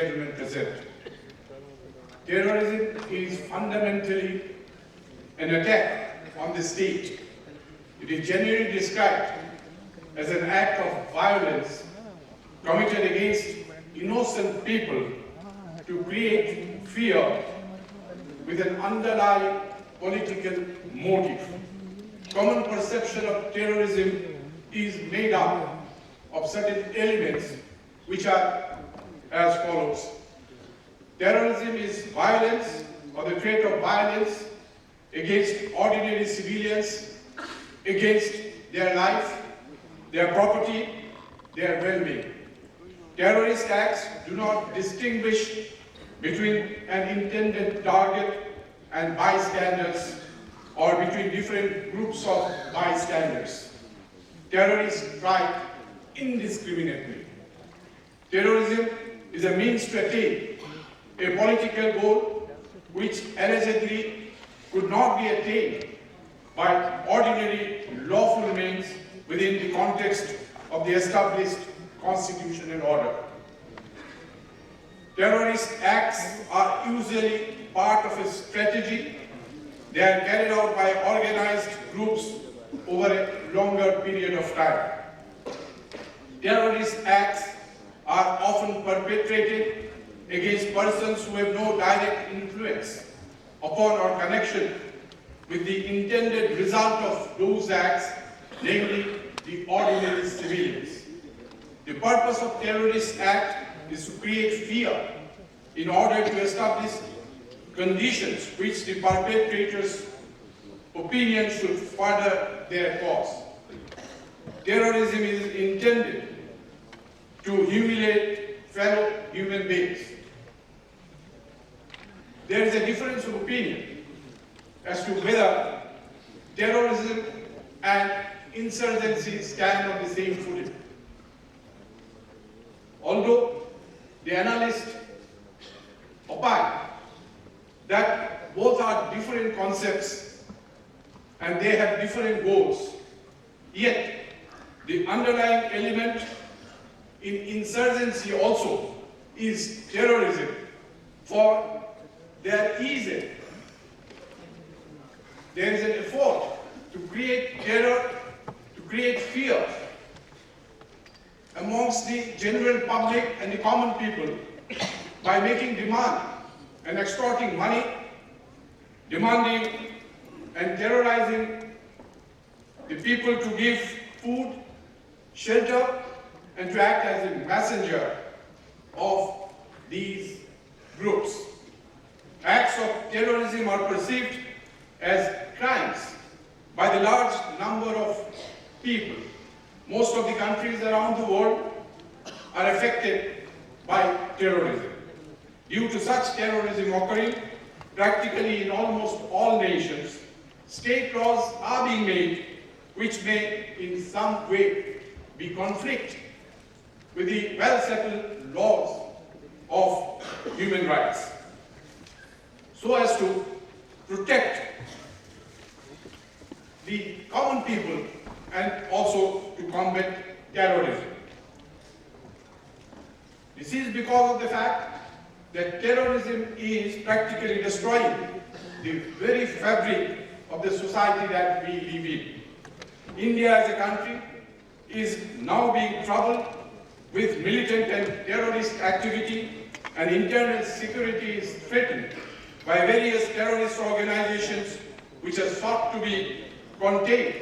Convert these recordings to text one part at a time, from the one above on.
gentlemen present. Terrorism is fundamentally an attack on the state. It is generally described as an act of violence committed against innocent people to create fear with an underlying political motive. Common perception of terrorism is made up of certain elements which are as follows. Terrorism is violence or the threat of violence against ordinary civilians, against their life, their property, their well-being. Terrorist acts do not distinguish between an intended target and bystanders or between different groups of bystanders. Terrorists strike indiscriminately. Terrorism is a means to attain a political goal which allegedly could not be attained by ordinary lawful means within the context of the established constitution and order. Terrorist acts are usually part of a strategy. They are carried out by organized groups over a longer period of time. Terrorist acts are often perpetrated against persons who have no direct influence upon or connection with the intended result of those acts, namely the ordinary civilians. The purpose of terrorist act is to create fear in order to establish conditions which the perpetrators' opinion should further their cause. Terrorism is intended to humiliate fellow human beings. There is a difference of opinion as to whether terrorism and insurgency stand on the same footing. Although the analysts opine that both are different concepts and they have different goals, yet the underlying element in insurgency also is terrorism, for there is an effort to create terror, to create fear amongst the general public and the common people by making demand and extorting money, demanding and terrorizing the people to give food, shelter, and to act as a messenger of these groups. Acts of terrorism are perceived as crimes by the large number of people. Most of the countries around the world are affected by terrorism. Due to such terrorism occurring practically in almost all nations, state laws are being made which may in some way be conflict with the well-settled laws of human rights, so as to protect the common people and also to combat terrorism. This is because of the fact that terrorism is practically destroying the very fabric of the society that we live in. India as a country is now being troubled with militant and terrorist activity, and internal security is threatened by various terrorist organizations which are sought to be contained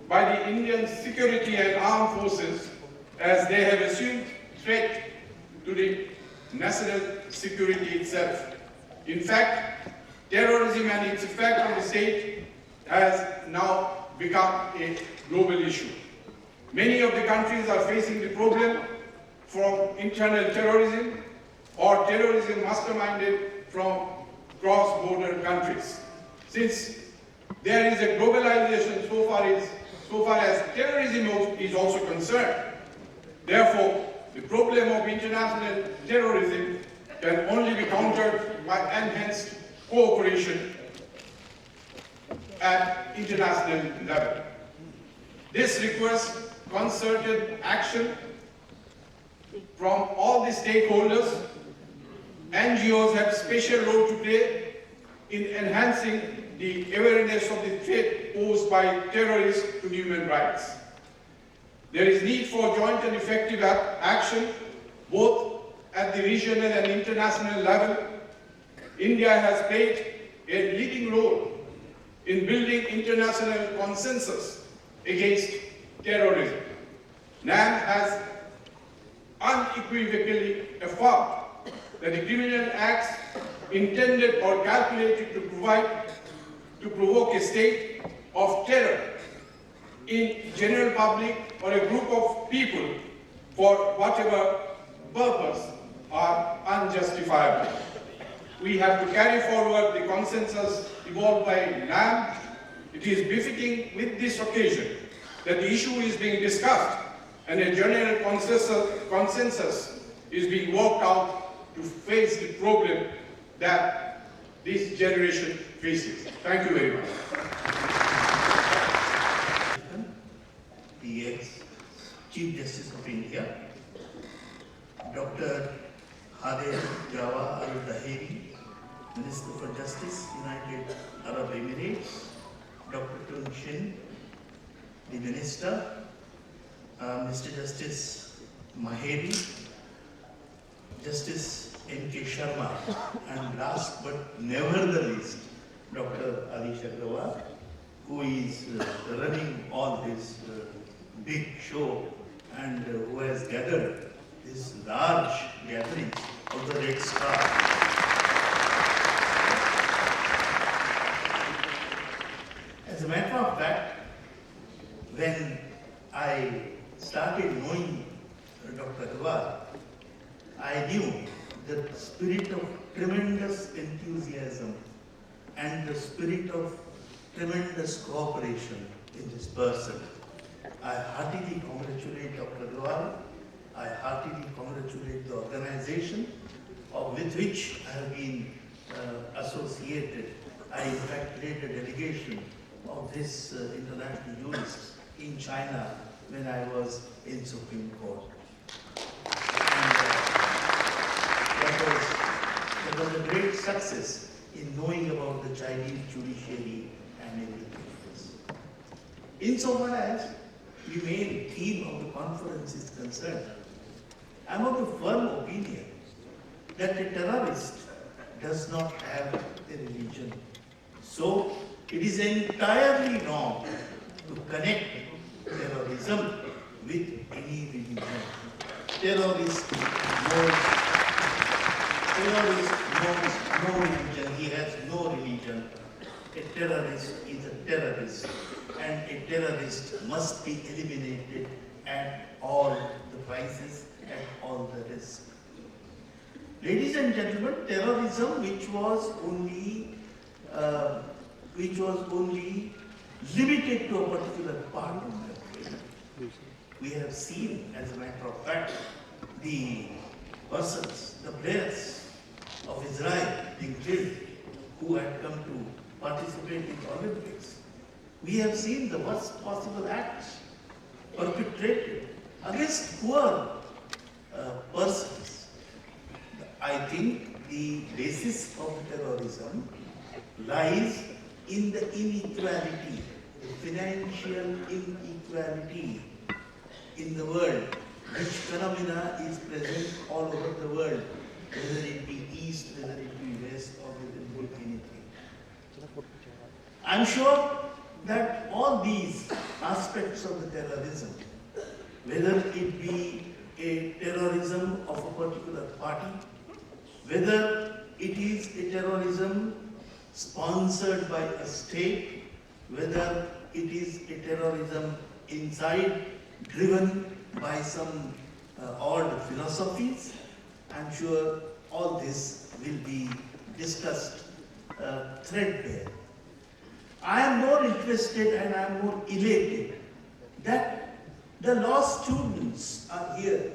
by the Indian security and armed forces as they have assumed threat to the national security itself. In fact, terrorism and its effect on the state has now become a global issue. Many of the countries are facing the problem from internal terrorism or terrorism masterminded from cross-border countries. Since there is a globalization so far as terrorism is also concerned, therefore the problem of international terrorism can only be countered by enhanced cooperation at international level. This requires concerted action from all the stakeholders NGOs have a special role to play in enhancing the awareness of the threat posed by terrorists to human rights. There is need for joint and effective action, both at the regional and international level. India has played a leading role in building international consensus against terrorism. NAM has unequivocally affirmed that the criminal acts intended or calculated to provoke a state of terror in general public or a group of people for whatever purpose are unjustifiable. We have to carry forward the consensus evolved by NAM. It is befitting with this occasion that the issue is being discussed and a general consensus is being worked out to face the problem that this generation faces. Thank you very much. The ex-Chief Justice of India, Dr. Hadef Dhaheri, Minister for Justice, United Arab Emirates, Dr. Shin, the Minister, Mr. Justice Maheri, Justice M.K. Sharma, and last but never the least, Dr. Adish Aggarwala, who is running all this big show and who has gathered this large gathering of the Red Star. As a matter of fact, when I started knowing Dr. Aggarwala, I knew the spirit of tremendous enthusiasm and the spirit of tremendous cooperation in this person. I heartily congratulate Dr. Aggarwala. I heartily congratulate the organization with which I have been associated. I in fact led a delegation of this international jurists in China when I was in Supreme Court. And that was a great success in knowing about the Chinese judiciary and everything else. Insofar as the main theme of the conference is concerned, I am of the firm opinion that a terrorist does not have a religion. So it is entirely wrong to connect terrorism with any religion. Terrorist knows no religion. He has no religion. A terrorist is a terrorist, and a terrorist must be eliminated at all the prices, at all the risk. Ladies and gentlemen, terrorism, which was only limited to a particular part of the country. We have seen, as a matter of fact, the persons, the players of Israel being killed who had come to participate in the Olympics. We have seen the worst possible acts perpetrated against poor persons. I think the basis of terrorism lies in the inequality, the financial inequality in the world, which phenomena is present all over the world, whether it be east, whether it be west, or whether it be anything. I'm sure that all these aspects of the terrorism, whether it be a terrorism of a particular party, whether it is a terrorism sponsored by a state, whether it is a terrorism inside, driven by some odd philosophies, I'm sure all this will be discussed threadbare. I am more interested and I am more elated that the law students are here.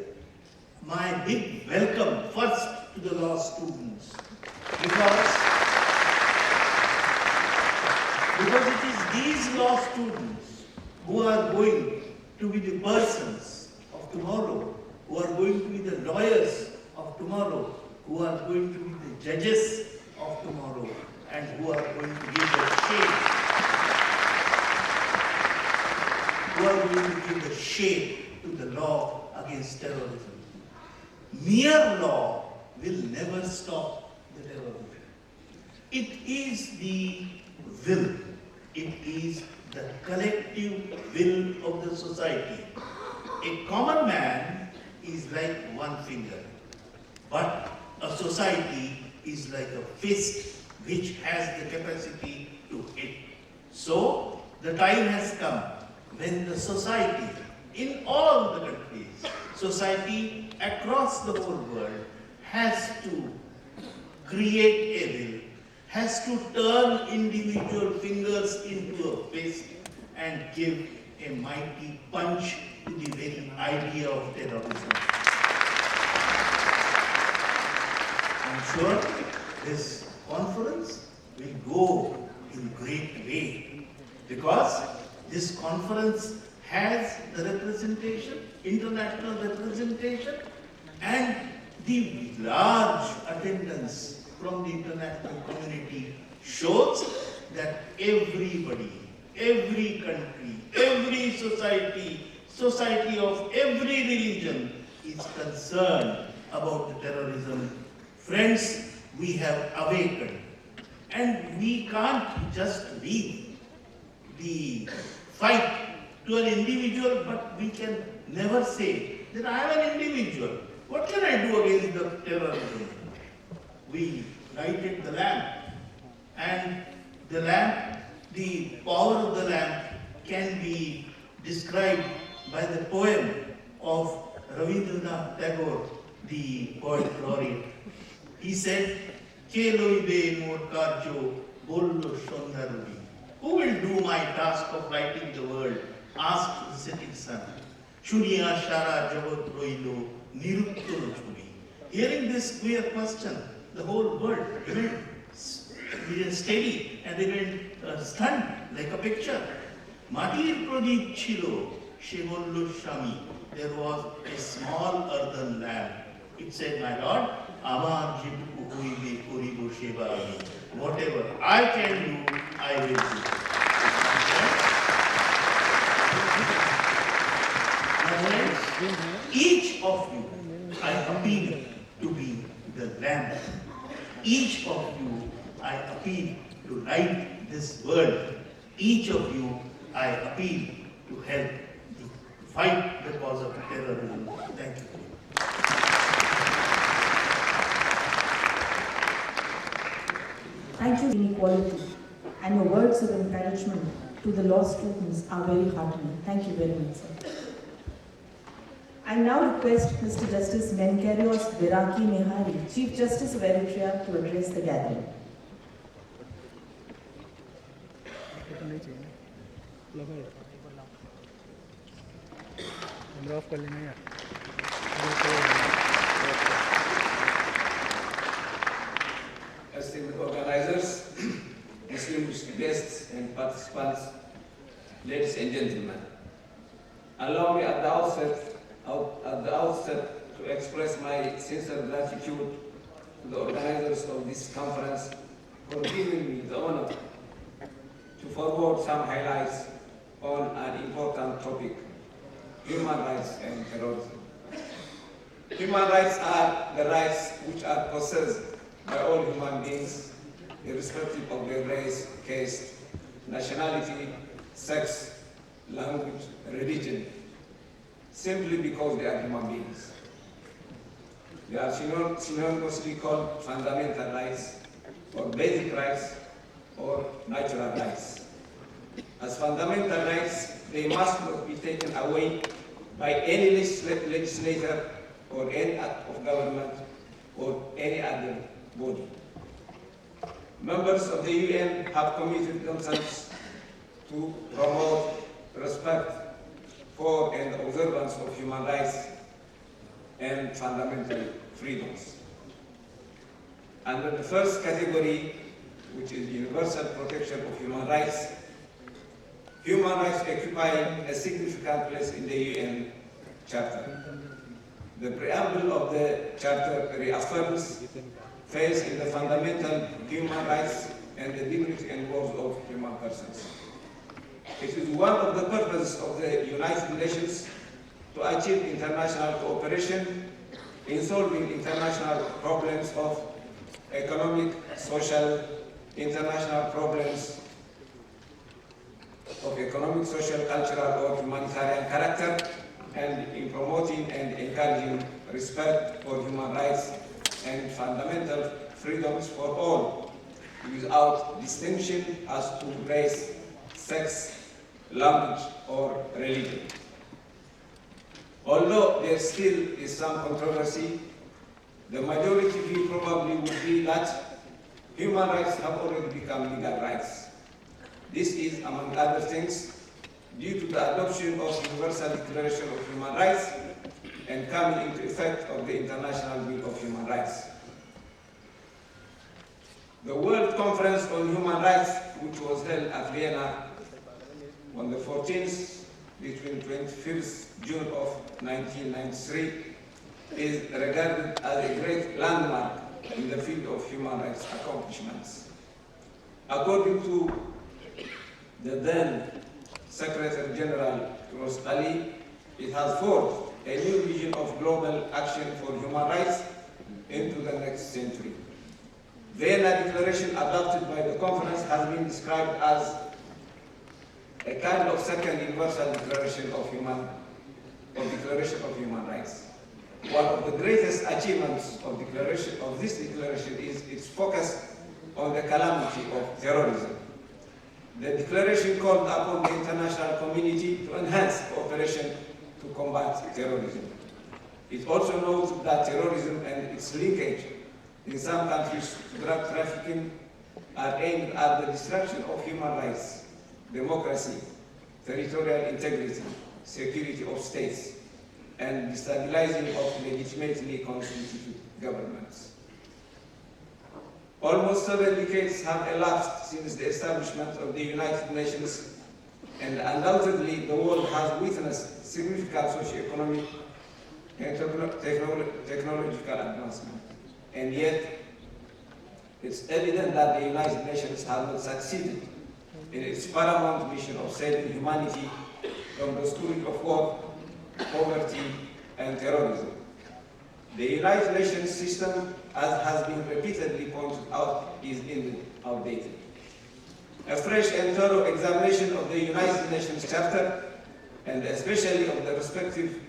My big welcome first to the law students, because it is these law students who are going to be the persons of tomorrow, who are going to be the lawyers of tomorrow, who are going to be the judges of tomorrow and who are going to give the shape, to the law against terrorism. Mere law will never stop the terrorism. It is the will, it is the collective will of the society. A common man is like one finger, but a society is like a fist which has the capacity to hit. So, the time has come when the society, in all the countries, society across the whole world has to create a will, has to turn individual fingers into a fist and give a mighty punch to the very idea of terrorism. I'm sure this conference will go in great way because this conference has the representation, international representation, and the large attendance from the international community shows that everybody, every country, every society of every religion is concerned about the terrorism. Friends, we have awakened, and we can't just leave the fight to an individual, but we can never say that I am an individual. What can I do against the terrorism? We lighted the lamp, and the lamp, the power of the lamp can be described by the poem of Rabindranath Tagore, the poet laureate. He said, "Ke loibe mor karjo bollo sondaruri." Who will do my task of lighting the world? Asked the setting sun. Shuniya shara jagat roilo niruttoro churi. Hearing this queer question, the whole world remained steady and remained stunned like a picture. Matir pradip chilo shebollo shami. There was a small earthen lamp. It said, "My Lord, amar jetuku hoibe koribo sheba ami." Whatever I can do, I will do. Each of you, I appeal to be the lamp. Each of you, I appeal to light this world. Each of you, I appeal to help fight the cause of terrorism. Thank you. Thank you, inequality, and your words of encouragement to the law students are very heartening. Thank you very much, sir. I now request Mr. Justice Menkerios Viraki Nehari, Chief Justice of Eritrea, to address the gathering. Esteemed organizers, distinguished guests and participants, ladies and gentlemen, allow me at the outset to express my sincere gratitude to the organizers of this conference for giving me the honor to forward some highlights on an important topic: human rights and terrorism. Human rights are the rights which are possessed by all human beings, irrespective of their race, caste, nationality, sex, language, religion, simply because they are human beings. They are synonymously called fundamental rights, or basic rights, or natural rights. As fundamental rights, they must not be taken away by any legislator or any act of government or any other body. Members of the UN have committed themselves to promote respect for and observance of human rights and fundamental freedoms. Under the first category, which is universal protection of human rights occupy a significant place in the UN Charter. The preamble of the Charter reaffirms faith in the fundamental human rights and the dignity and worth of human persons. It is one of the purposes of the United Nations to achieve international cooperation in solving international problems of economic, social, international problems of economic, social, cultural, or humanitarian character, and in promoting and encouraging respect for human rights and fundamental freedoms for all, without distinction as to race, sex, language, or religion. Although there still is some controversy, the majority view probably would be that human rights have already become legal rights. This is, among other things, due to the adoption of the Universal Declaration of Human Rights and coming into effect of the International Bill of Human Rights. The World Conference on Human Rights, which was held at Vienna on the 14th between 21st June of 1993, is regarded as a great landmark in the field of human rights accomplishments. According to the then Secretary General Firoz Ali, it has forged a new vision of global action for human rights into the next century. The Vienna Declaration adopted by the conference has been described as a kind of second universal declaration of human rights. One of the greatest achievements of this declaration is its focus on the calamity of terrorism. The declaration called upon the international community to enhance cooperation to combat terrorism. It also notes that terrorism and its linkage in some countries to drug trafficking are aimed at the destruction of human rights, democracy, territorial integrity, security of states, and destabilizing of legitimately constituted governments. Almost 7 decades have elapsed since the establishment of the United Nations, and undoubtedly the world has witnessed significant socio-economic and technological advancement. And yet, it's evident that the United Nations has not succeeded in its paramount mission of saving humanity from the scourge of war, poverty, and terrorism. The United Nations system, as has been repeatedly pointed out, is indeed outdated. A fresh and thorough examination of the United Nations Charter, and especially of the respective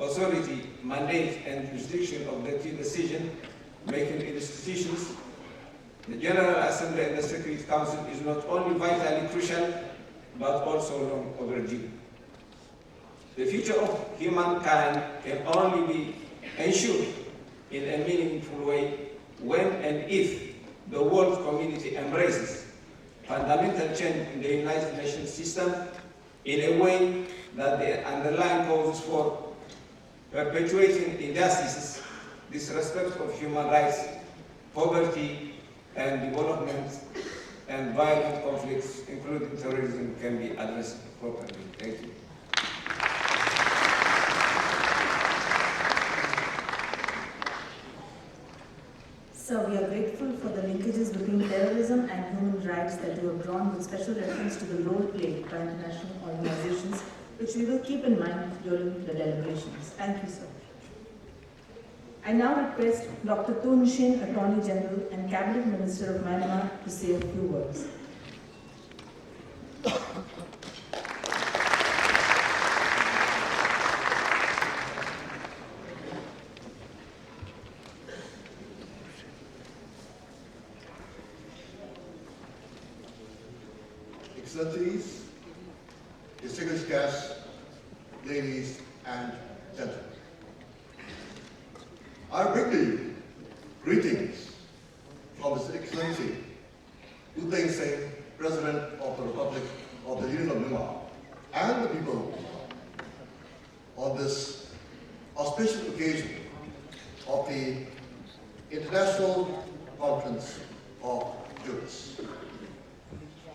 authority, mandate, and jurisdiction of the key decision-making institutions, the General Assembly and the Security Council, is not only vitally crucial, but also long overdue. The future of humankind can only be ensured in a meaningful way when and if the world community embraces fundamental change in the United Nations system in a way that the underlying causes for perpetuating injustices, disrespect of human rights, poverty, and development, and violent conflicts, including terrorism, can be addressed properly. Thank you. So we are grateful for the linkages between terrorism and human rights that you have drawn with special reference to the role played by international organizations, which we will keep in mind during the deliberations. Thank you, sir. I now request Dr. Tun Shin, Attorney General and Cabinet Minister of Myanmar, to say a few words. Excellencies, distinguished guests, ladies and gentlemen. I bring to you greetings from His Excellency U Thein Singh, President of the Republic of the Union of Myanmar, and the people on this auspicious occasion of the International Conference of Jurists.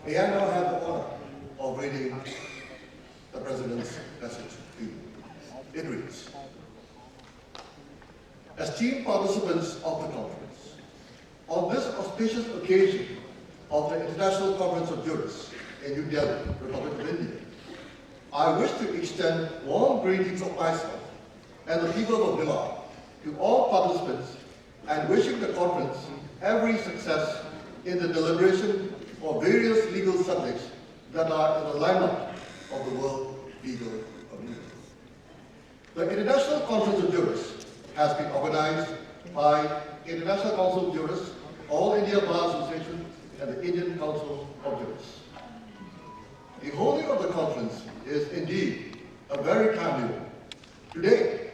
May I now have the honor of reading the President's message to you. It reads, esteemed participants of the conference, on this auspicious occasion of the International Conference of Jurists in New Delhi, Republic of India, I wish to extend warm greetings of myself and the people of Myanmar to all participants and wishing the conference every success in the deliberation of various legal subjects that are in the limelight of the world legal community. The International Conference of Jurists has been organized by International Council of Jurists, All India Bar Association, and the Indian Council of Jurists. The holding of the conference is indeed a very timely one. Today,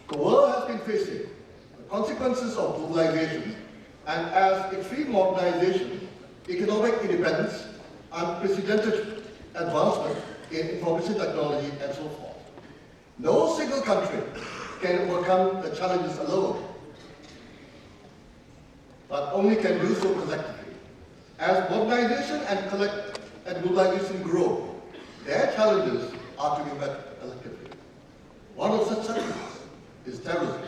the world has been facing the consequences of globalization and as extreme modernization, economic independence, unprecedented advancement in information technology, and so forth. No single country can overcome the challenges alone, but only can do so collectively. As modernization and globalization grow, their challenges are to be met collectively. One of such challenges is terrorism,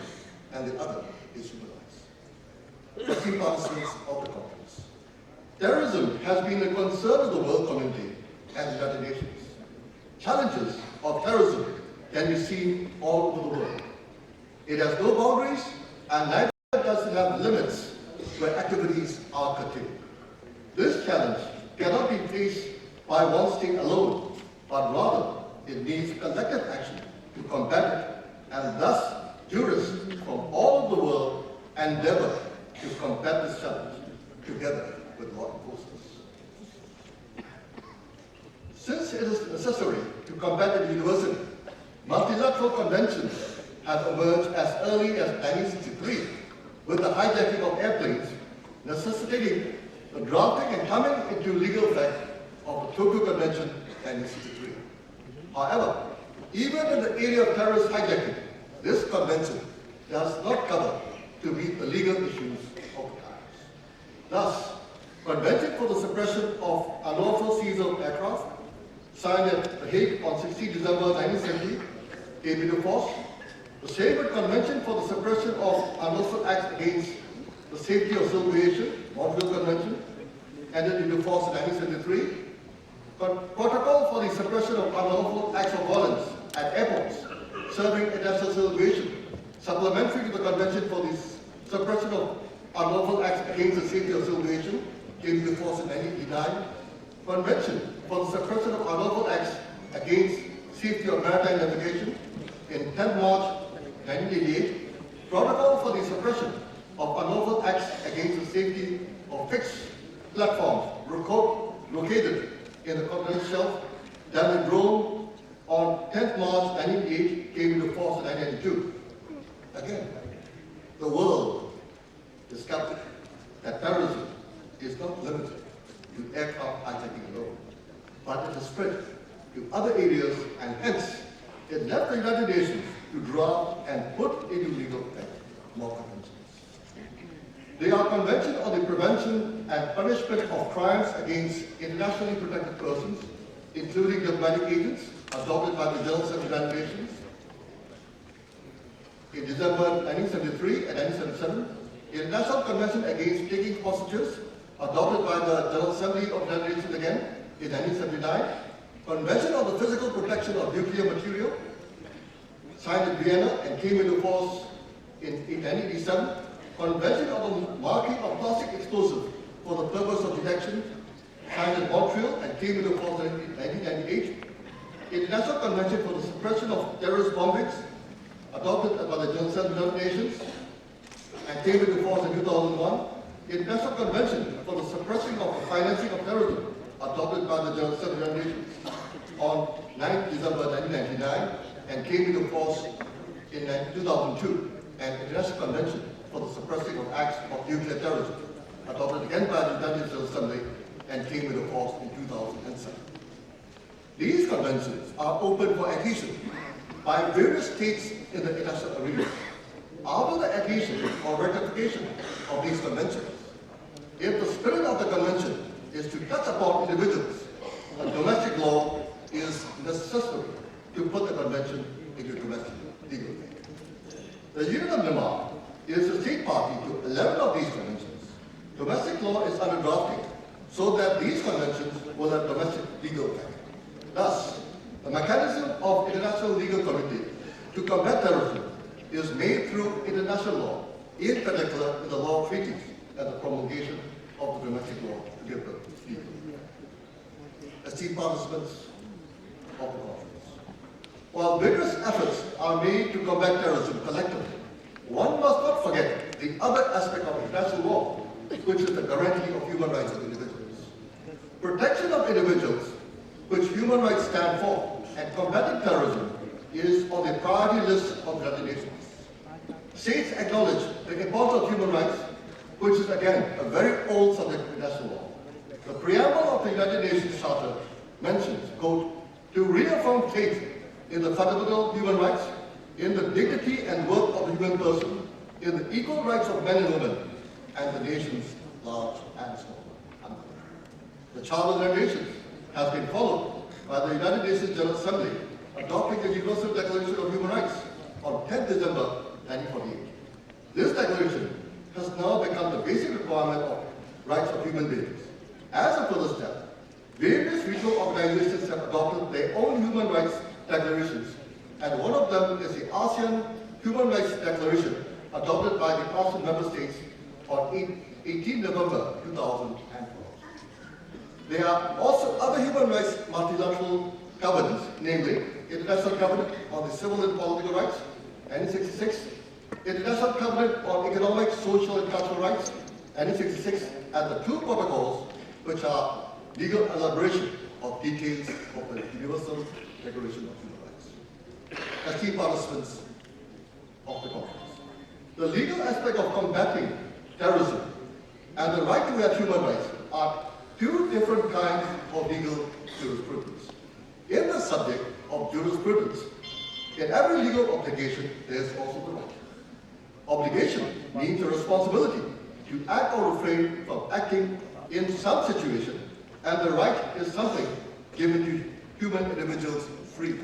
and the other is human rights. Esteemed participants of the conference, terrorism has been a concern of the world community and the United Nations. Challenges of terrorism can be seen all over the world. It has no boundaries and neither does it have limits where activities are curtailed. This challenge cannot be faced by one state alone, but rather it needs collective action to combat it, and thus jurists from all over the world endeavor to combat this challenge together with law enforcement. Since it is necessary to combat it universally, multilateral conventions have emerged as early as 1963 with the hijacking of airplanes, necessitating the drafting and coming into legal effect of the Tokyo Convention 1963. However, even in the area of terrorist hijacking, this convention does not cover to meet the legal issues of the times. Thus, Convention for the Suppression of Unlawful Seizure of Aircraft, signed at The Hague on 16 December 1970, came into force. The same with Convention for the Suppression of Unlawful Acts Against the Safety of Civil Aviation, Montreal Convention, entered into force in 1973. Protocol for the Suppression of Unlawful Acts of Violence at Airports, serving international civil aviation, supplementary to the Convention for the Suppression of Unlawful Acts Against the Safety of Civil Aviation, came into force in 1989. Convention for the Suppression of Unlawful Acts Against Safety of Maritime Navigation in 10 March 1988. Protocol for the Suppression of Unlawful Acts Against the Safety of Fixed Platforms located in the continental shelf, done in Rome on 10th March 1988, came into force in 1992. Again, the world discovered that terrorism is not limited to aircraft hijacking alone, but it has spread to other areas, and hence it left the United Nations to draft and put into legal effect more conventions. They are Convention on the Prevention and Punishment of Crimes Against Internationally Protected Persons, including diplomatic agents, adopted by the General Assembly of the United Nations in December 1973 and 1977. The International Convention Against Taking Hostages, adopted by the General Assembly of the United Nations again in 1979. Convention on the Physical Protection of Nuclear Material, signed in Vienna and came into force in 1987. Convention on the Marking of Plastic Explosive for the Purpose of Detection, signed in Montreal and came into force in 1998. International Convention for the Suppression of Terrorist Bombings, adopted by the General Assembly of the United Nations and came into force in 2001. International Convention for the Suppressing of the Financing of Terrorism, adopted by the General Assembly of the United Nations on 9 December 1999 and came into force in 2002. And International Convention for the Suppressing of Acts of Nuclear Terrorism, adopted again by the United Nations Assembly and came into force in 2007. These conventions are open for adhesion by various states in the international arena. After the adhesion or ratification of these conventions, if the spirit of the convention is to touch upon individuals, a domestic law is necessary to put the convention into domestic legal. The Union of Myanmar is a state party to 11 of these conventions. Domestic law is under drafting so that these conventions will have domestic legal effect. Thus, the mechanism of International Legal Committee to combat terrorism is made through international law, in particular in the law of treaties and the promulgation of the domestic law to give birth to legal. Esteemed participants of the conference, while vigorous efforts are made to combat terrorism collectively, one must not forget the other aspect of international law, which is the guarantee of human rights of individuals. Protection of individuals, which human rights stand for, and combating terrorism is on the priority list of the United Nations. States acknowledge the importance of human rights, which is again a very old subject of international law. The preamble of the United Nations Charter mentions, quote, to reaffirm faith in the fundamental human rights, in the dignity and worth of the human person, in the equal rights of men and women, and the nations large and small. Unquote. The Charter of the United Nations has been followed by the United Nations General Assembly, adopting the Universal Declaration of Human Rights on 10 December 1948. This declaration has now become the basic requirement of rights of human beings. As a further step, various regional organizations have adopted their own human rights declarations, and one of them is the ASEAN Human Rights Declaration, adopted by the ASEAN member states on 18 November 2012. There are also other human rights multilateral covenants, namely International Covenant on the Civil and Political Rights, 1966, International Covenant on Economic, Social and Cultural Rights, 1966, and the two protocols which are legal elaboration of details of the Universal Declaration of Human Rights. Esteemed participants of the conference, the legal aspect of combating terrorism and the right to have human rights are two different kinds of legal jurisprudence. In the subject of jurisprudence, in every legal obligation, there is also the right. Obligation means a responsibility to act or refrain from acting in some situation, and the right is something given to human individuals freely.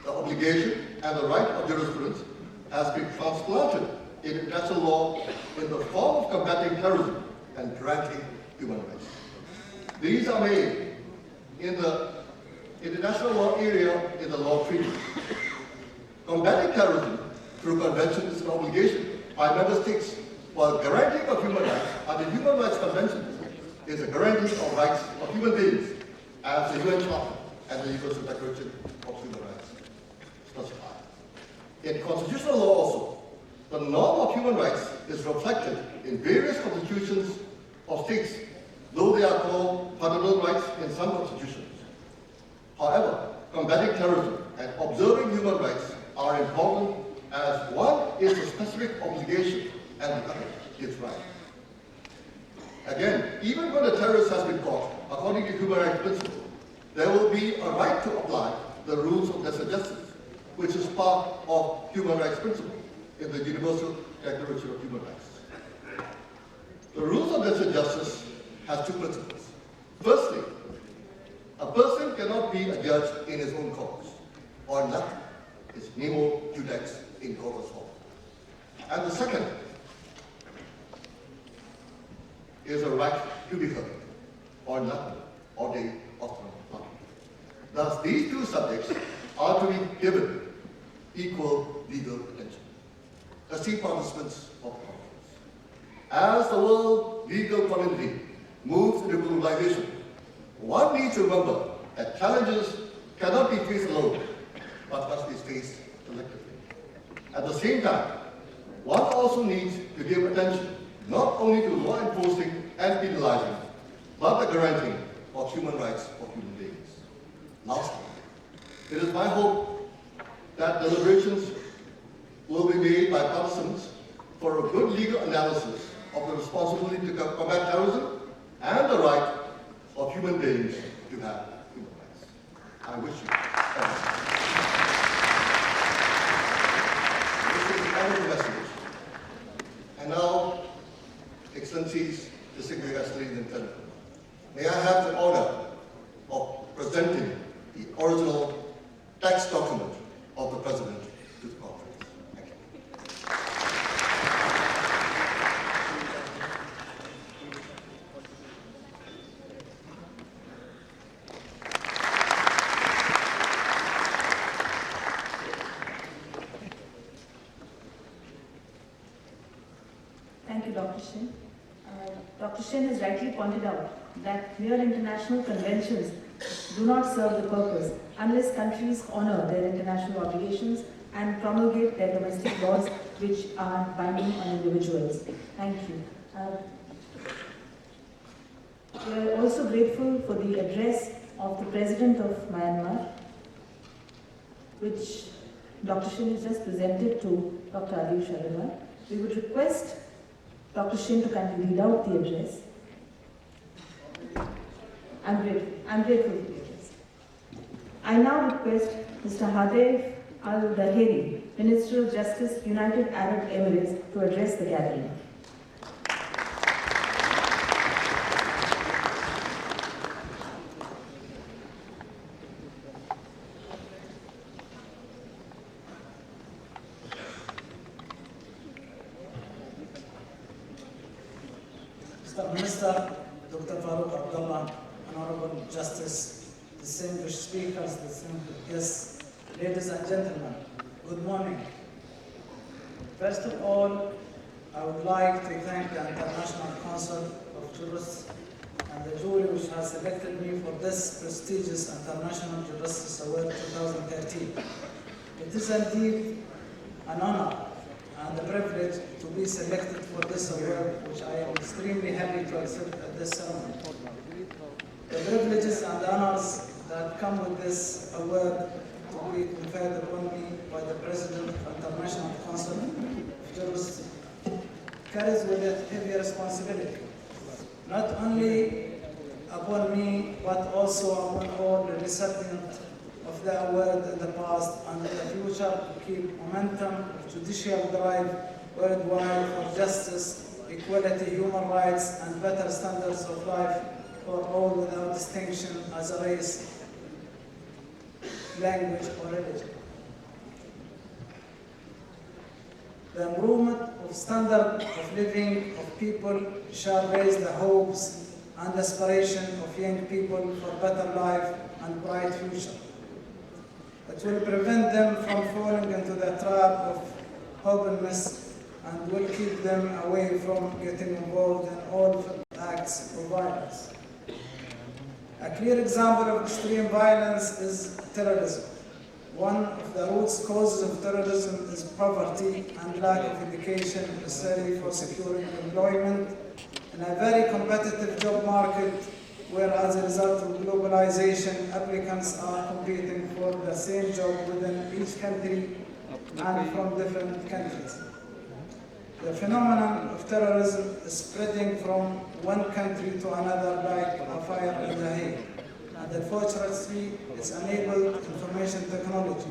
The obligation and the right of jurisprudence has been transplanted in international law in the form of combating terrorism and granting human rights. These are made in the international law area in the law treaty. Combating terrorism through convention is an obligation by member states, while guaranteeing of human rights under Human Rights Convention is a guarantee of rights of human beings as the UN Charter and the Universal Declaration of Human Rights specify. In constitutional law also, the norm of human rights is reflected in various constitutions of states, though they are called fundamental rights in some constitutions. However, combating terrorism and observing human rights are important, as one is a specific obligation and the other is right. Again, even when a terrorist has been caught, according to human rights principle, there will be a right to apply the rules of lesser justice, which is part of human rights principle in the Universal Declaration of Human Rights. The rules of lesser justice has two principles. Firstly, a person cannot be a judge in his own cause, or nothing is nemo judex in corpus law. And the second is a right to be heard, or nothing, or day of trial. Thus, these two subjects are to be given equal legal attention. Esteemed participants of the conference, as the world legal community moves into globalization, one needs to remember that challenges cannot be faced alone, but must be faced collectively. At the same time, one also needs to give attention not only to law enforcing and penalizing, but the guaranteeing of human rights of human beings. Lastly, it is my hope that deliberations will be made by partisans for a good legal analysis of the responsibility to combat terrorism and the right of human beings to have human rights. I wish you this is the end of the message. And now, Excellencies, distinguished guests, ladies and gentlemen, may I have the honor of presenting the original text document of the President to the conference. Thank you. Dr. Shin has rightly pointed out that mere international conventions do not serve the purpose unless countries honor their international obligations and promulgate their domestic laws which are binding on individuals. Thank you. We are also grateful for the address of the President of Myanmar, which Dr. Shin has just presented to Dr. Adish. We would request Dr. Shin to kindly read out the address. I'm grateful for the address. I now request Mr. Hadef Al-Dhaheri, Minister of Justice, United Arab Emirates, to address the gathering. Mr. Minister, Dr. Farooq, Abdullah, Honorable Justice, distinguished speakers, distinguished guests, ladies and gentlemen, good morning. First of all, I would like to thank the International Council of Jurists and the jury which has selected me for this prestigious International Jurists Award 2013. It is indeed an honor and a privilege to be selected for this award, which I am extremely happy to accept at this ceremony. The privileges and honors that come with this award to be conferred upon me by the President of the International Council of Jurists carries with it heavy responsibility, not only upon me, but also upon all the recipients of the award in the past and in the future, to keep momentum of judicial drive worldwide for justice, equality, human rights, and better standards of life for all without distinction as a race, language, or religion. The improvement of standard of living of people shall raise the hopes and aspiration of young people for better life and bright future. It will prevent them from falling into the trap of hopelessness and will keep them away from getting involved in all acts of violence. A clear example of extreme violence is terrorism. One of the root causes of terrorism is poverty and lack of education necessary for securing employment in a very competitive job market, where as a result of globalization, applicants are competing for the same job within each country and from different countries. The phenomenon of terrorism is spreading from one country to another like a fire in Dhaheri. And unfortunately, it's enabled information technology,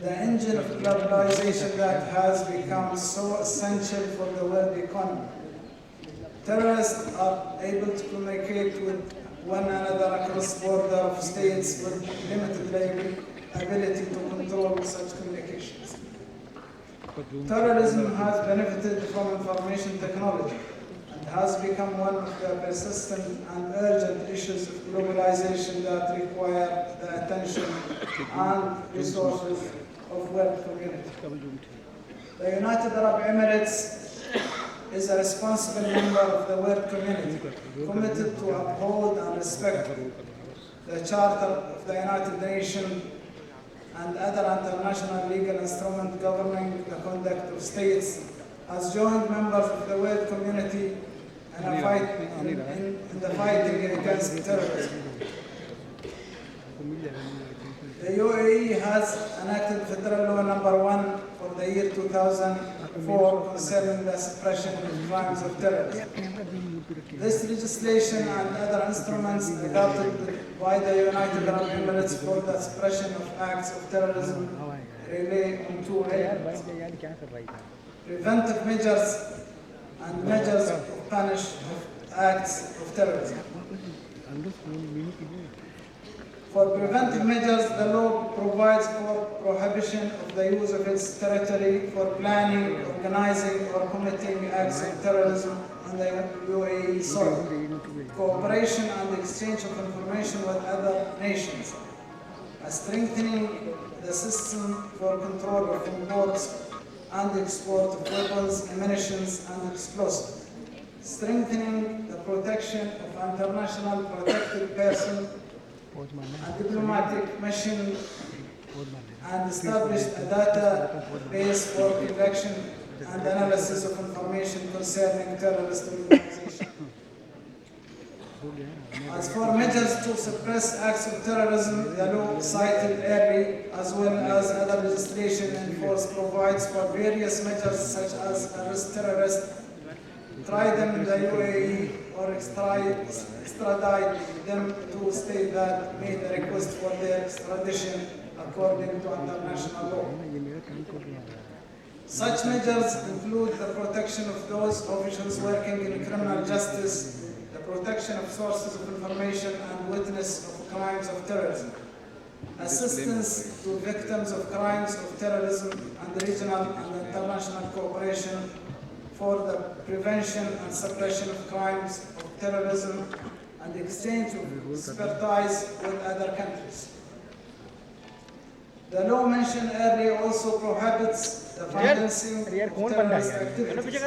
the engine of globalization that has become so essential for the world economy. Terrorists are able to communicate with one another across borders of states with limited ability to control such communications. Terrorism has benefited from information technology and has become one of the persistent and urgent issues of globalization that require the attention and resources of world community. The United Arab Emirates is a responsible member of the world community, committed to uphold and respect the Charter of the United Nations and other international legal instruments governing the conduct of states, as joint members of the world community in the fighting against terrorism. The UAE has enacted Federal Law Number 1 for the year 2004 concerning the suppression of crimes of terrorism. This legislation and other instruments adopted by the United Arab Emirates for the suppression of acts of terrorism rely on two elements: preventive measures and measures of punish acts of terrorism. For preventive measures, the law provides for prohibition of the use of its territory for planning, organizing, or committing acts of terrorism on the UAE soil, cooperation and exchange of information with other nations, strengthening the system for control of imports and export of weapons, ammunition, and explosives, strengthening the protection of international protected persons and diplomatic mission, and established a database for collection and analysis of information concerning terrorist organizations. As for measures to suppress acts of terrorism, the law cited early, as well as other legislation in force, provides for various measures such as arrest terrorists, try them in the UAE, or extradite them to a state that made a request for their extradition according to international law. Such measures include the protection of those officials working in criminal justice, the protection of sources of information and witness of crimes of terrorism, assistance to victims of crimes of terrorism, and regional and international cooperation for the prevention and suppression of crimes of terrorism and exchange of expertise with other countries. The law mentioned earlier also prohibits the financing of terrorist activities.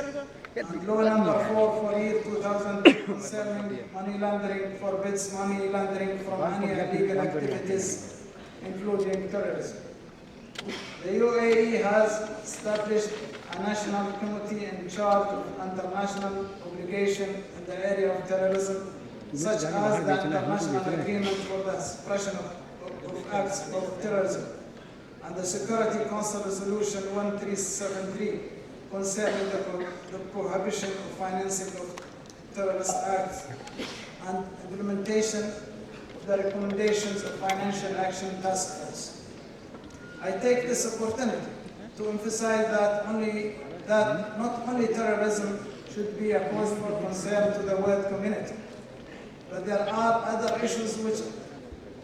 And law number 4 for year 2002 concerning money laundering forbids money laundering from any illegal activities, including terrorism. The UAE has established a national committee in charge of international obligation in the area of terrorism, such as the International Agreement for the Suppression of Acts of Terrorism and the Security Council Resolution 1373 concerning the prohibition of financing of terrorist acts and implementation of the recommendations of Financial Action Task Force. I take this opportunity to emphasize that not only terrorism should be a cause for concern to the world community, but there are other issues which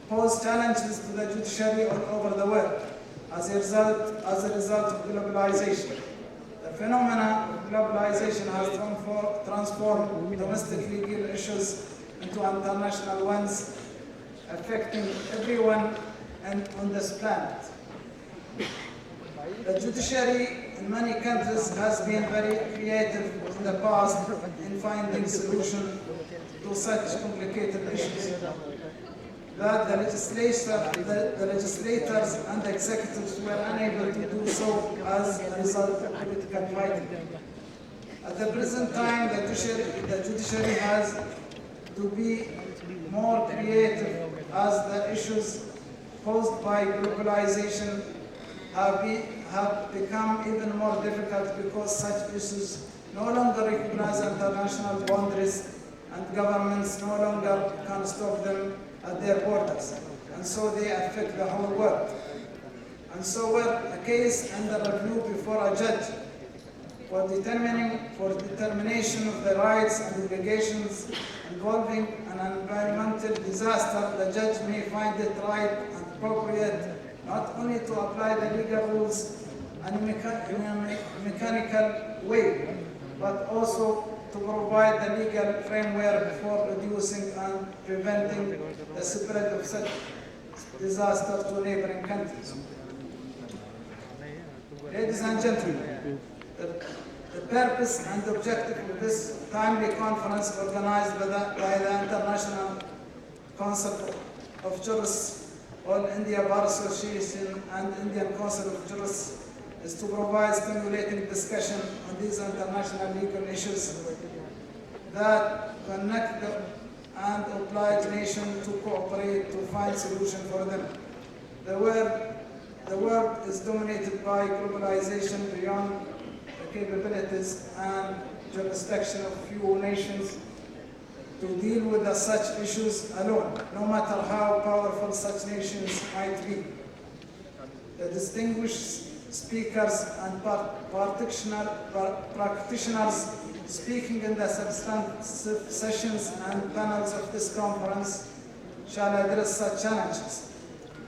pose challenges to the judiciary all over the world as a result of globalization. The phenomenon of globalization has transformed domestic legal issues into international ones, affecting everyone on this planet. The judiciary in many countries has been very creative in the past in finding solutions to such complicated issues. That the legislators and the executives were unable to do so as a result of political fighting. At the present time, the judiciary has to be more creative as the issues posed by globalization have become even more difficult because such issues no longer recognize international boundaries and governments no longer can stop them at their borders, and so they affect the whole world. And so were a case under review before a judge for determination of the rights and obligations involving an environmental disaster, the judge may find it right and appropriate not only to apply the legal rules in a mechanical way, but also to provide the legal framework for reducing and preventing the spread of such disaster to neighboring countries. Ladies and gentlemen, the purpose and objective of this timely conference organized by the International Council of Jurists, All India Bar Association, and Indian Council of Jurists is to provide stimulating discussion on these international legal issues that connect and oblige nations to cooperate to find solutions for them. The world is dominated by globalization beyond the capabilities and jurisdiction of few nations to deal with such issues alone, no matter how powerful such nations might be. The distinguished speakers and practitioners speaking in the substantive sessions and panels of this conference shall address such challenges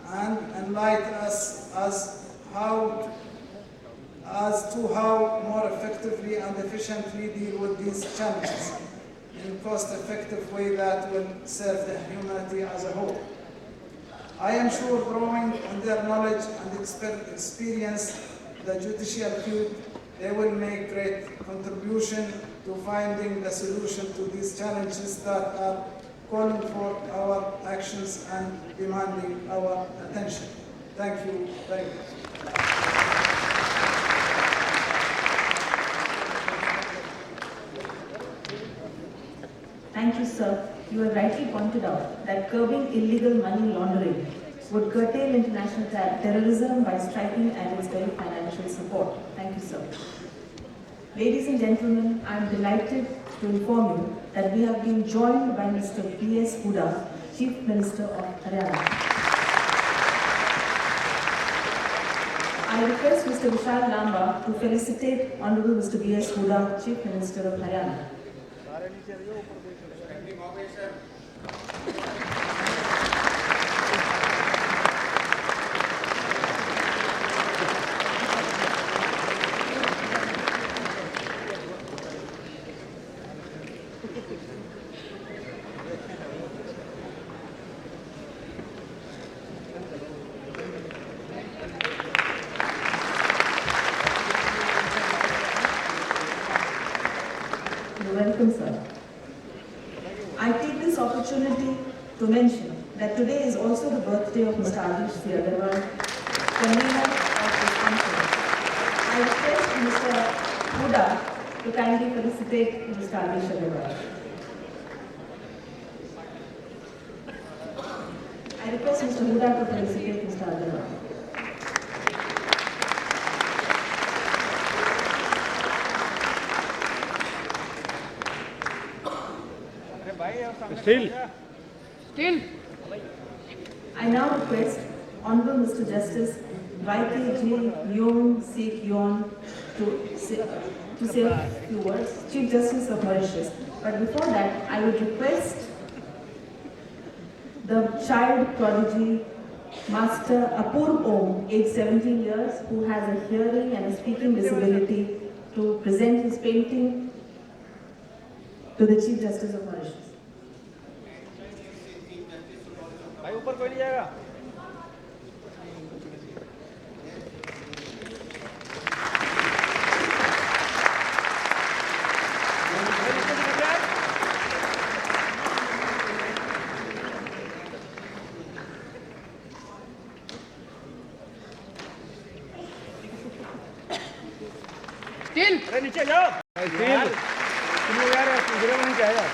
and enlighten us as to how more effectively and efficiently deal with these challenges in a cost-effective way that will serve the humanity as a whole. I am sure drawing on their knowledge and experience the judicial field, they will make great contribution to finding the solution to these challenges that are calling for our actions and demanding our attention. Thank you very much. Thank you, sir. You have rightly pointed out that curbing illegal money laundering would curtail international terrorism by striking at its very financial support. Thank you, sir. Ladies and gentlemen, I am delighted to inform you that we have been joined by Mr. B.S. Hooda, Chief Minister of Haryana. I request Mr. Vishal Lamba to felicitate Honorable Mr. B.S. Hooda, Chief Minister of Haryana. Welcome, sir. I take this opportunity to mention that today is also the birthday of Mr. Adish Aggarwala, convener of this conference. I request Mr. Hooda to kindly felicitate Mr. Adish Aggarwala. I request Mr. Hooda to felicitate Mr. Aggarwala. Still. I now request Honorable Mr. Justice Y.K.M, Yeung, Yuen to say a few words, Chief Justice of Mauritius. But before that, I would request the child prodigy Master Apur Om, age 17 years, who has a hearing and a speaking disability, to present his painting to the Chief Justice of Mauritius. भाई ऊपर कोई नहीं जाएगा still अरे नीचे जाओ still तुम लोग यार गिरे नहीं जाएगा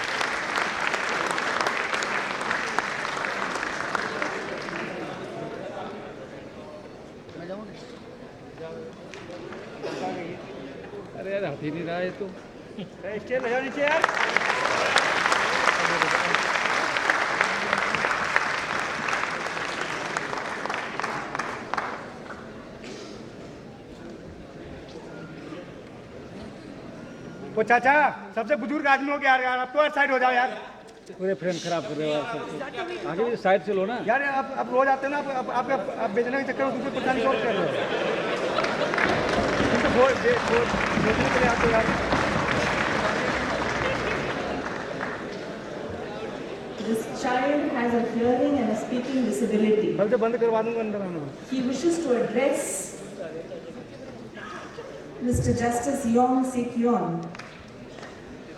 अरे यार हाथी नहीं रहा है तो स्टेज ले जाओ नीचे यार वो चाचा सबसे बुजुर्ग आदमी हो गया यार आप तो साइड हो जाओ यार पूरे फ्रेम खराब कर रहे हो यार आगे साइड से लो ना यार आप रोज आते हो ना आप बेचने के चक्कर में दूसरे परेशानी और कर रहे हो बेचने के लिए आते हो यार This child has a hearing and a speaking disability. कल से बंद करवा दूंगा अंदर आना He wishes to address Mr. Justice Yeung Sik Yeon.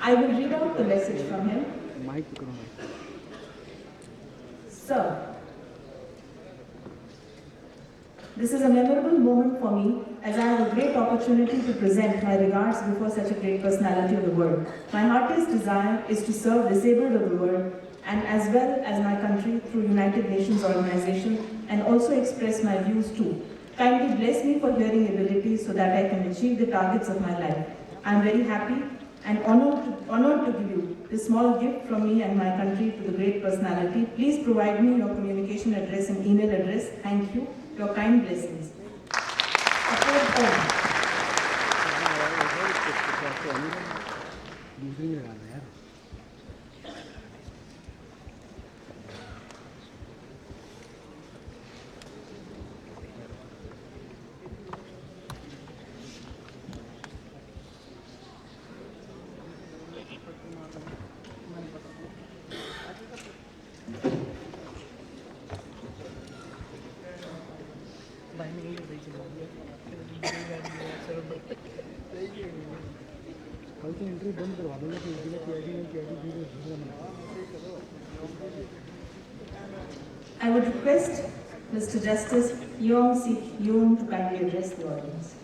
I will read out the message from him. Mike पकड़ो Sir, this is a memorable moment for me as I have a great opportunity to present my regards before such a great personality of the world. My heartiest desire is to serve disabled of the world and as well as my country through United Nations organization and also express my views too. Kindly bless me for hearing ability so that I can achieve the targets of my life. I am very happy and honored to give you this small gift from me and my country to the great personality. Please provide me your communication address and email address. Thank you. Your kind blessings. दूसरी में लगाना यार कल I would request Mr. Justice Yeung to kindly address the audience.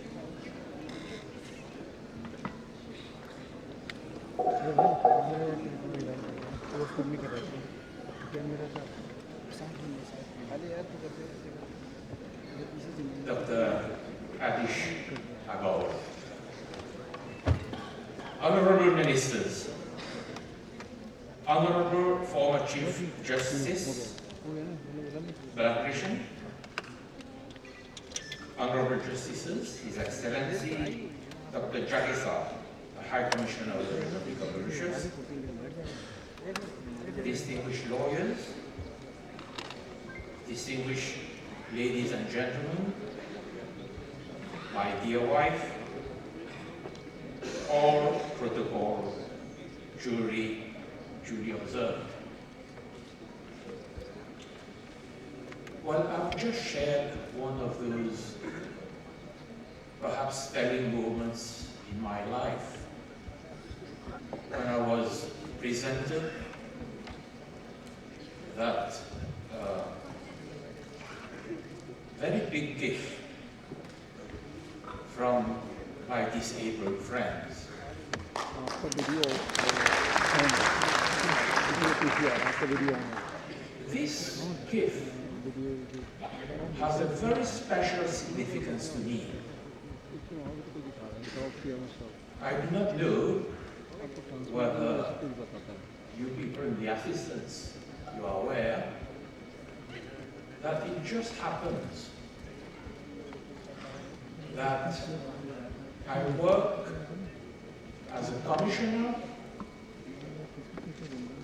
Dr. Adish, Aggarwala. Honorable Ministers, Honorable former Chief Justice, Balakrishnan, Honorable Justices, His Excellency Dr. Jagisa, the High Commissioner of the Republic of Mauritius, distinguished lawyers, distinguished ladies and gentlemen, my dear wife, all protocol duly observed. Well, I've just shared one of those perhaps telling moments in my life when I was presented that very big gift from my disabled friends. This gift has a very special significance to me. I do not know whether you people in the assistance, you are aware that it just happens that I work as a commissioner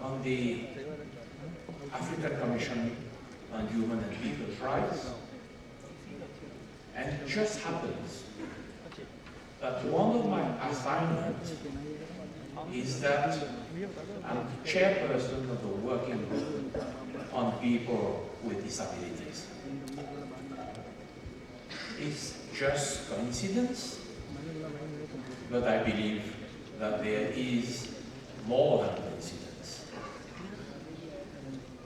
on the African Commission on Human and People's Rights, and it just happens that one of my assignments is that I'm chairperson of the working group on people with disabilities. It's just coincidence, but I believe that there is more than coincidence.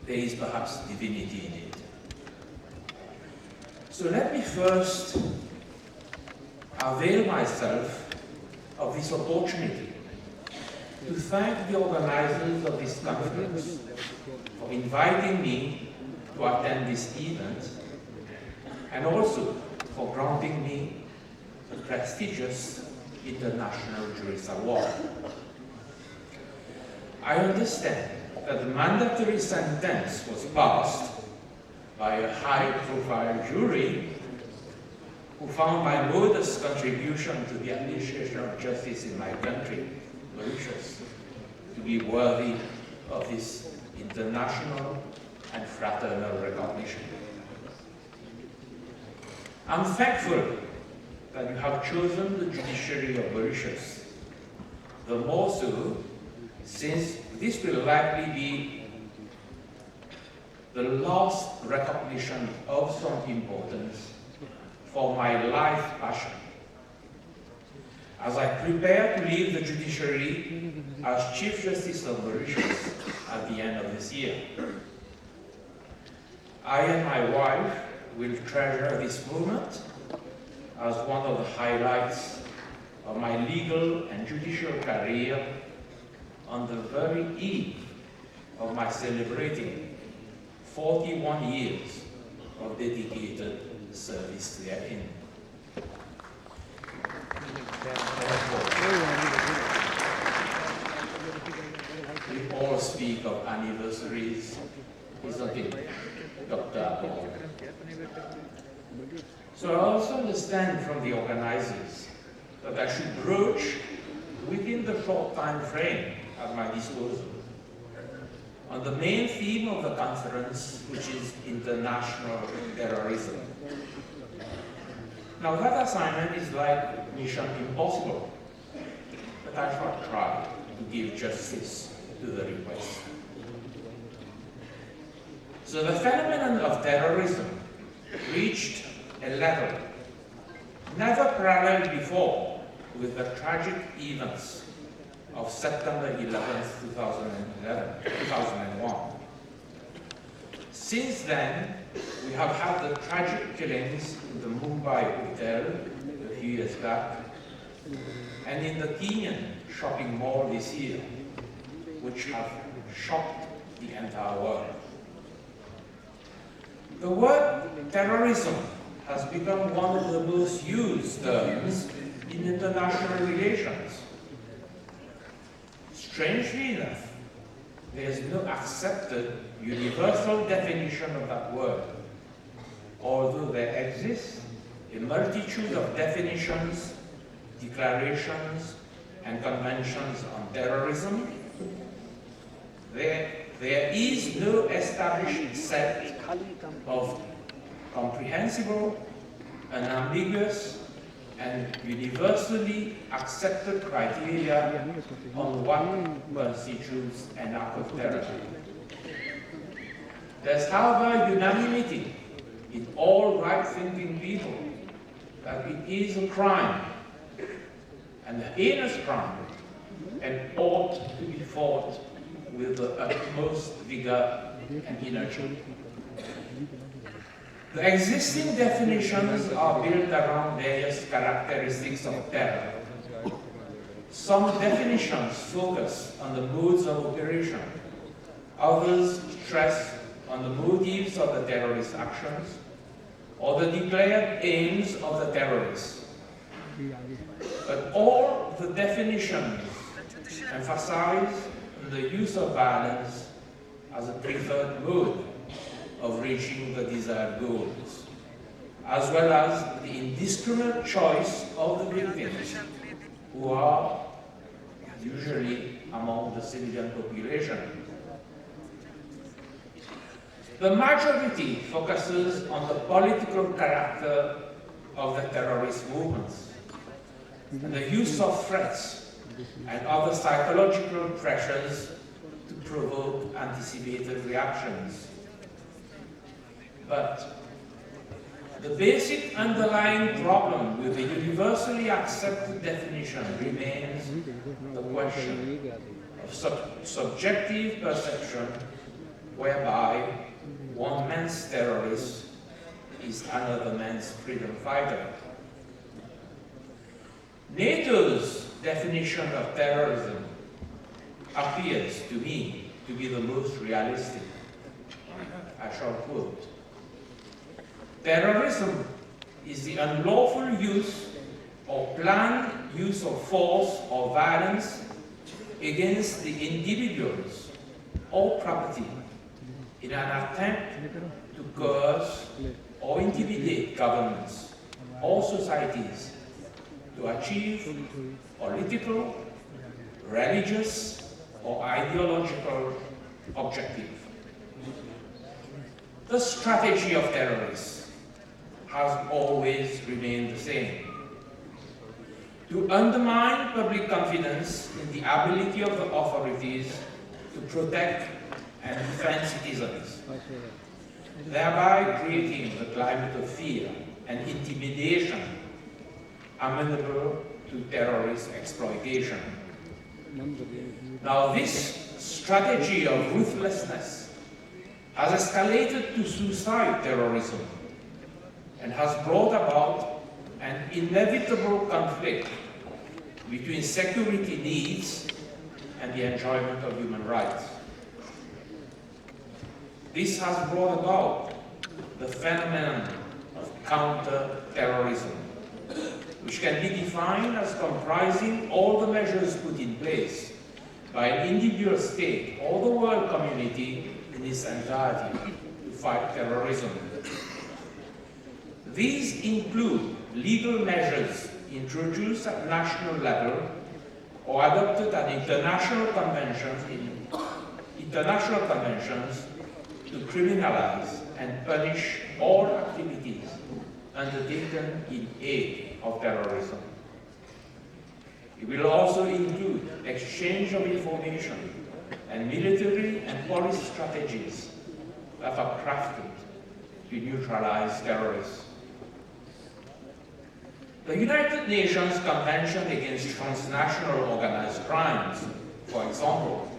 There is perhaps divinity in it. So let me first avail myself of this opportunity to thank the organizers of this conference for inviting me to attend this event, and also for granting me the prestigious International Jurists Award. I understand that the mandatory sentence was passed by a high-profile jury who found my modest contribution to the administration of justice in my country, Mauritius, to be worthy of this international and fraternal recognition. I'm thankful that you have chosen the judiciary of Mauritius, the more so since this will likely be the last recognition of some importance for my life passion, as I prepare to leave the judiciary as Chief Justice of Mauritius at the end of this year. I and my wife will treasure this moment as one of the highlights of my legal and judicial career on the very eve of my celebrating 41 years of dedicated service therein. We all speak of anniversaries, isn't it, Dr. Paul? So I also understand from the organizers that I should broach within the short time frame at my disposal on the main theme of the conference, which is international terrorism. Now that assignment is like mission impossible, but I shall try to give justice to the request. So the phenomenon of terrorism reached a level never paralleled before with the tragic events of September 11, 2001. Since then, we have had the tragic killings in the Mumbai hotel a few years back, and in the Kenyan shopping mall this year, which have shocked the entire world. The word terrorism has become one of the most used terms in international relations. Strangely enough, there is no accepted universal definition of that word, although there exists a multitude of definitions, declarations, and conventions on terrorism. There is no established set of comprehensible, unambiguous, and universally accepted criteria on what constitutes an act of terror. There's, however, unanimity in all right-thinking people that it is a crime, and a heinous crime, and ought to be fought with the utmost vigor and energy. The existing definitions are built around various characteristics of terror. Some definitions focus on the modes of operation. Others stress on the motives of the terrorist actions or the declared aims of the terrorists. But all the definitions emphasize the use of violence as a preferred mode of reaching the desired goals, as well as the indiscriminate choice of the victims, who are usually among the civilian population. The majority focuses on the political character of the terrorist movements, and the use of threats and other psychological pressures to provoke anticipated reactions. But the basic underlying problem with the universally accepted definition remains the question of subjective perception, whereby one man's terrorist is another man's freedom fighter. NATO's definition of terrorism appears to me to be the most realistic. I shall quote: "Terrorism is the unlawful use or planned use of force or violence against the individuals or property in an attempt to coerce or intimidate governments or societies to achieve political, religious, or ideological objective." The strategy of terrorists has always remained the same: to undermine public confidence in the ability of the authorities to protect and defend citizens, thereby creating a climate of fear and intimidation amenable to terrorist exploitation. Now, this strategy of ruthlessness has escalated to suicide terrorism and has brought about an inevitable conflict between security needs and the enjoyment of human rights. This has brought about the phenomenon of counter-terrorism, which can be defined as comprising all the measures put in place by an individual state or the world community in its entirety to fight terrorism. These include legal measures introduced at national level or adopted at international conventions to criminalize and punish all activities undertaken in aid of terrorism. It will also include exchange of information and military and police strategies that are crafted to neutralize terrorists. The United Nations Convention Against Transnational Organized Crimes, for example,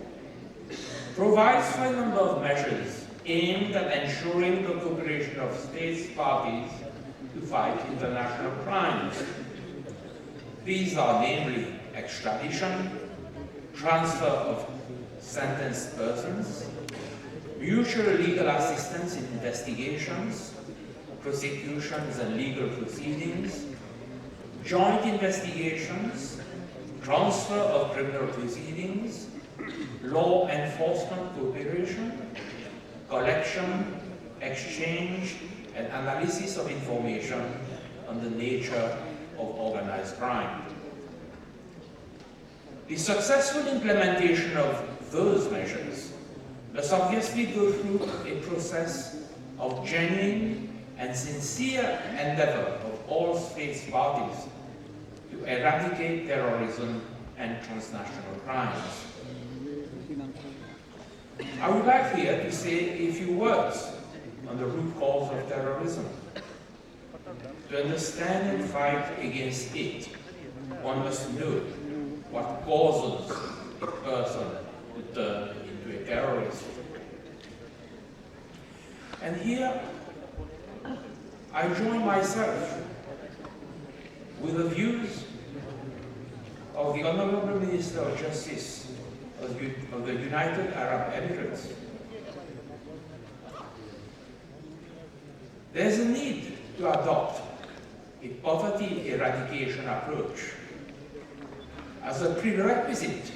provides for a number of measures aimed at ensuring the cooperation of states parties to fight international crimes. These are namely extradition, transfer of sentenced persons, mutual legal assistance in investigations, prosecutions and legal proceedings, joint investigations, transfer of criminal proceedings, law enforcement cooperation, collection, exchange, and analysis of information on the nature of organized crime. The successful implementation of those measures must obviously go through a process of genuine and sincere endeavor of all states parties to eradicate terrorism and transnational crimes. I would like here to say a few words on the root cause of terrorism. To understand and fight against it, one must know what causes a person to turn into a terrorist. And here, I join myself with the views of the Honorable Minister of Justice of the United Arab Emirates. There is a need to adopt a poverty eradication approach as a prerequisite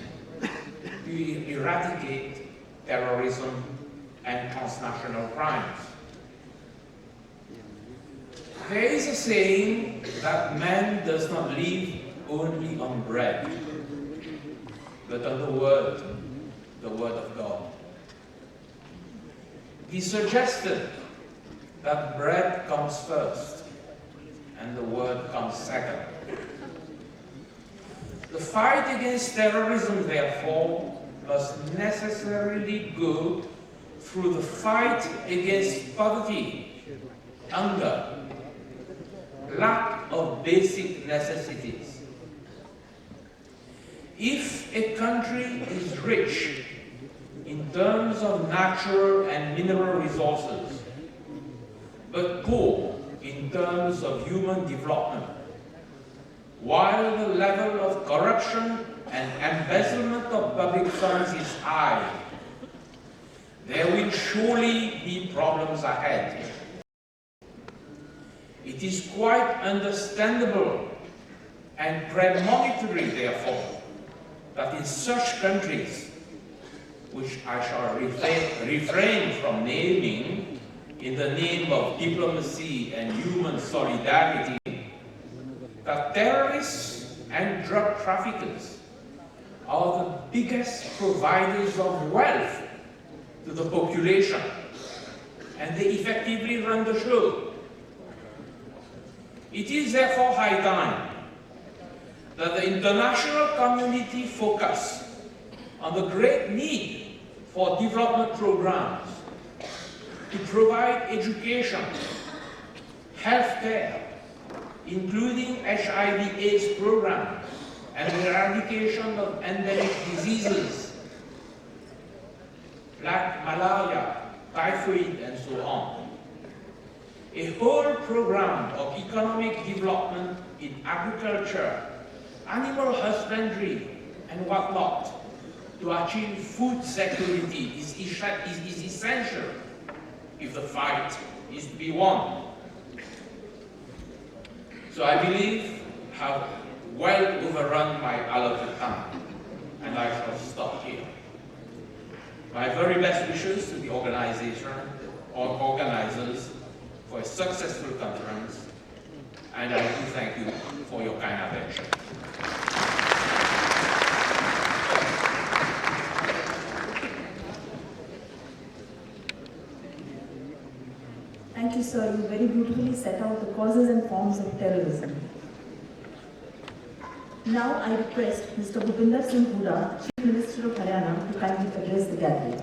to eradicate terrorism and transnational crimes. There is a saying that man does not live only on bread, but on the Word of God. He suggested that bread comes first and the Word comes second. The fight against terrorism, therefore, must necessarily go through the fight against poverty, hunger, lack of basic necessities. If a country is rich in terms of natural and mineral resources, but poor in terms of human development, while the level of corruption and embezzlement of public funds is high, there will surely be problems ahead. It is quite understandable and premonitory, therefore, that in such countries, which I shall refrain from naming in the name of diplomacy and human solidarity, that terrorists and drug traffickers are the biggest providers of wealth to the population, and they effectively run the show. It is therefore high time that the international community focus on the great need for development programs to provide education, healthcare, including HIV/AIDS programs and the eradication of endemic diseases like malaria, typhoid, and so on. A whole program of economic development in agriculture, animal husbandry, and whatnot to achieve food security is essential if the fight is to be won. So I believe I have well overrun my allotted time, and I shall stop here. My very best wishes to the organization or organizers for a successful conference, and I do thank you for your kind attention. Thank you, sir. You very beautifully set out the causes and forms of terrorism. Now I request Mr. Bhupinder Singh Hooda, Chief Minister of Haryana, to kindly address the gathering.